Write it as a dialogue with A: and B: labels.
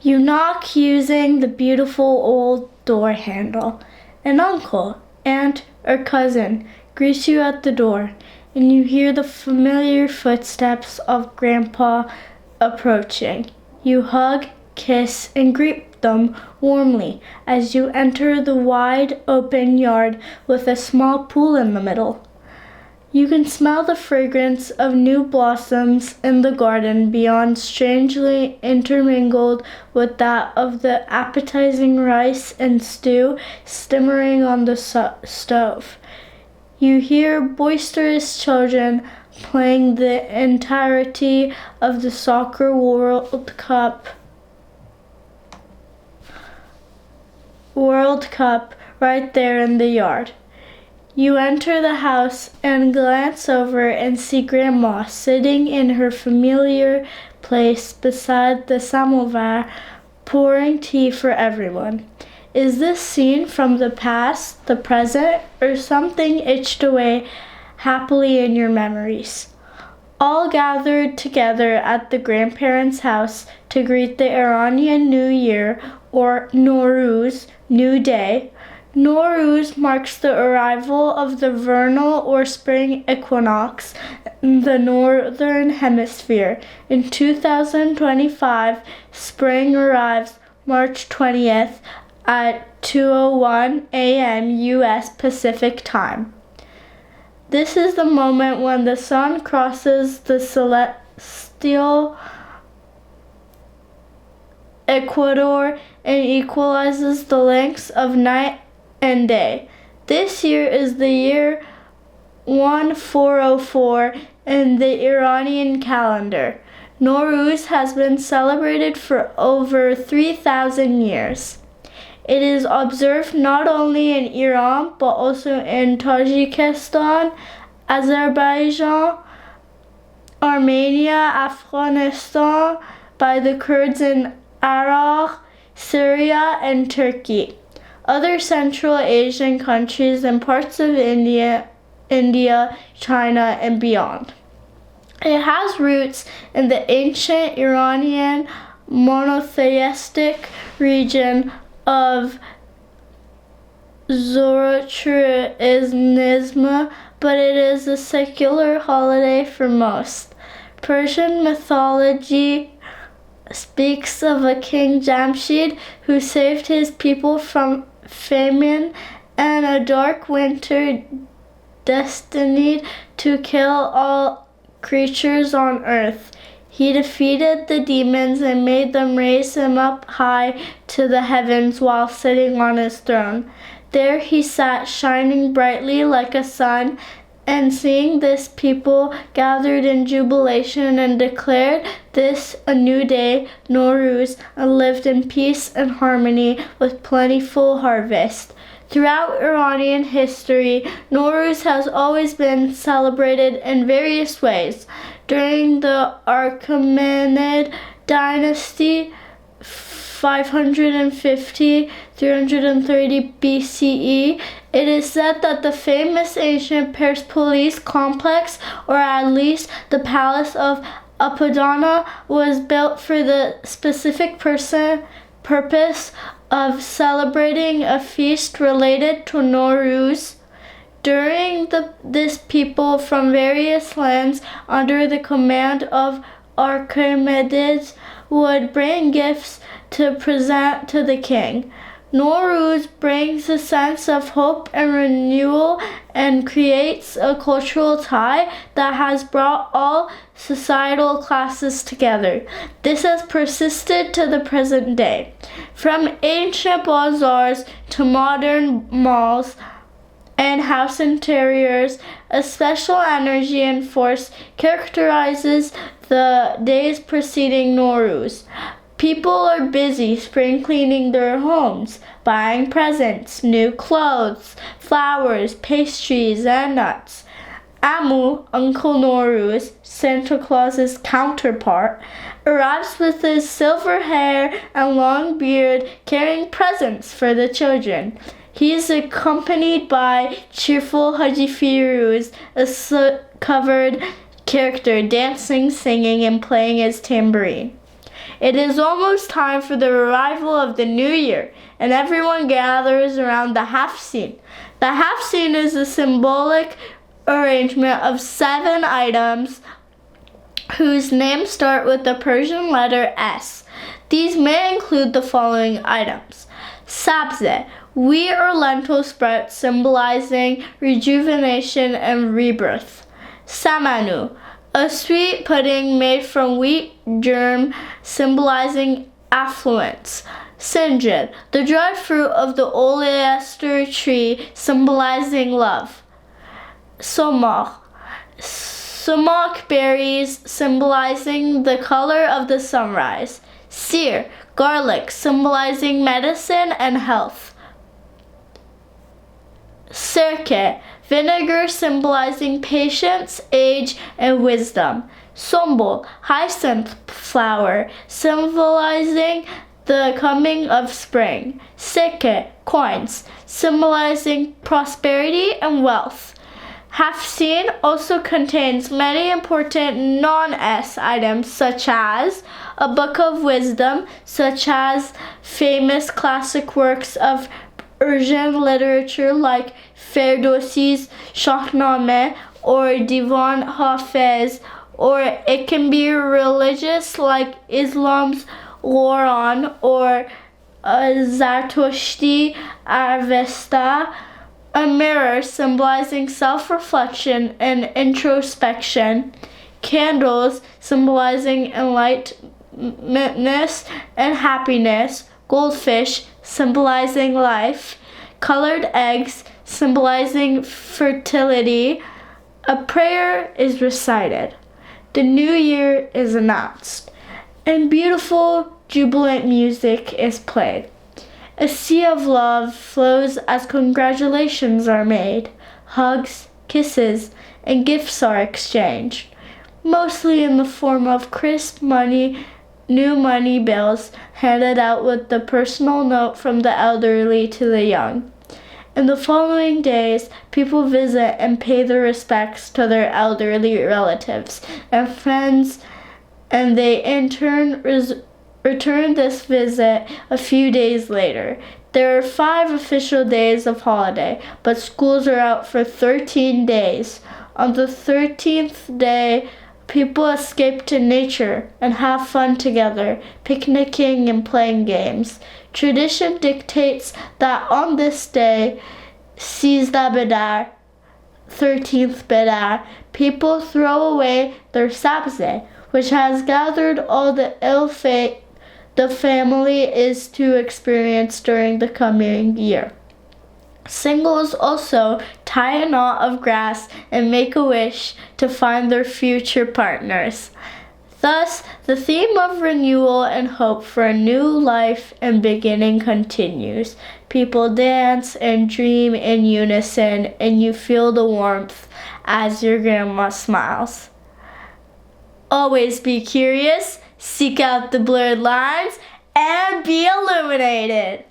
A: You knock using the beautiful old door handle. An uncle, aunt, or cousin greets you at the door, and you hear the familiar footsteps of Grandpa approaching. You hug, kiss, and greet them warmly as you enter the wide open yard with a small pool in the middle. You can smell the fragrance of new blossoms in the garden beyond, strangely intermingled with that of the appetizing rice and stew simmering on the stove. You hear boisterous children playing the entirety of the soccer World Cup right there in the yard. You enter the house and glance over and see Grandma sitting in her familiar place beside the Samovar, pouring tea for everyone. Is this scene from the past, the present, or something etched away happily in your memories? All gathered together at the grandparents' house to greet the Iranian New Year, or Nowruz, New Day. Nowruz marks the arrival of the vernal or spring equinox in the northern hemisphere. In 2025, spring arrives March 20th at 2:01 a.m. U.S. Pacific Time. This is the moment when the sun crosses the celestial equator and equalizes the lengths of night and day. This year is the year 1404 in the Iranian calendar. Nowruz has been celebrated for over 3,000 years. It is observed not only in Iran but also in Tajikistan, Azerbaijan, Armenia, Afghanistan, by the Kurds in Iraq, Syria, and Turkey. Other Central Asian countries and parts of India, China, and beyond. It has roots in the ancient Iranian monotheistic region of Zoroastrianism, but it is a secular holiday for most. Persian mythology speaks of a King Jamshid who saved his people from famine and a dark winter destined to kill all creatures on earth. He defeated the demons and made them raise him up high to the heavens while sitting on his throne. There he sat, shining brightly like a sun, and seeing this, people gathered in jubilation and declared this a new day, Nowruz, and lived in peace and harmony with plentiful harvest. Throughout Iranian history, Nowruz has always been celebrated in various ways. During the Achaemenid dynasty, 550-330 BCE, it is said that the famous ancient Persepolis complex, or at least the palace of Apadana, was built for the specific purpose of celebrating a feast related to Nowruz. During this, people from various lands under the command of Archimedids would bring gifts to present to the king. Nowruz brings a sense of hope and renewal and creates a cultural tie that has brought all societal classes together. This has persisted to the present day. From ancient bazaars to modern malls and house interiors, a special energy and force characterizes the days preceding Nowruz. People are busy spring cleaning their homes, buying presents, new clothes, flowers, pastries, and nuts. Amu, Uncle Nowruz, Santa Claus's counterpart, arrives with his silver hair and long beard carrying presents for the children. He is accompanied by cheerful Haji Firuz, a soot-covered character, dancing, singing, and playing his tambourine. It is almost time for the arrival of the new year, and everyone gathers around the Haft-Seen. The Haft-Seen is a symbolic arrangement of 7 items whose names start with the Persian letter S. These may include the following items. Sabze, wheat or lentil sprouts symbolizing rejuvenation and rebirth. Samanu, a sweet pudding made from wheat germ symbolizing affluence. Sinjid, the dried fruit of the oleaster tree symbolizing love. Somach, sumac berries symbolizing the color of the sunrise. Seer, garlic symbolizing medicine and health. Sirke, vinegar symbolizing patience, age, and wisdom. Sombol, hyacinth flower symbolizing the coming of spring. Sikke, coins symbolizing prosperity and wealth. Haft-Seen also contains many important non-S items such as a book of wisdom, such as famous classic works of Persian literature like Ferdowsi's Shahnameh or Divan Hafez, or it can be religious like Islam's Quran or Zarathushtri Avesta. A mirror symbolizing self-reflection and introspection. Candles symbolizing enlightenment and happiness. Goldfish symbolizing life. Colored eggs symbolizing fertility. A prayer is recited. The new year is announced, and beautiful, jubilant music is played. A sea of love flows as congratulations are made. Hugs, kisses, and gifts are exchanged, mostly in the form of crisp money, new money bills handed out with the personal note from the elderly to the young. In the following days, people visit and pay their respects to their elderly relatives and friends, and they in turn return this visit a few days later. There are 5 official days of holiday, but schools are out for 13 days. On the 13th day, people escape to nature and have fun together, picnicking and playing games. Tradition dictates that on this day, Sizda Bedar, 13th Bedar, people throw away their sabze, which has gathered all the ill fate the family is to experience during the coming year. Singles also tie a knot of grass and make a wish to find their future partners. Thus, the theme of renewal and hope for a new life and beginning continues. People dance and dream in unison, and you feel the warmth as your grandma smiles. Always be curious, seek out the blurred lines, and be illuminated.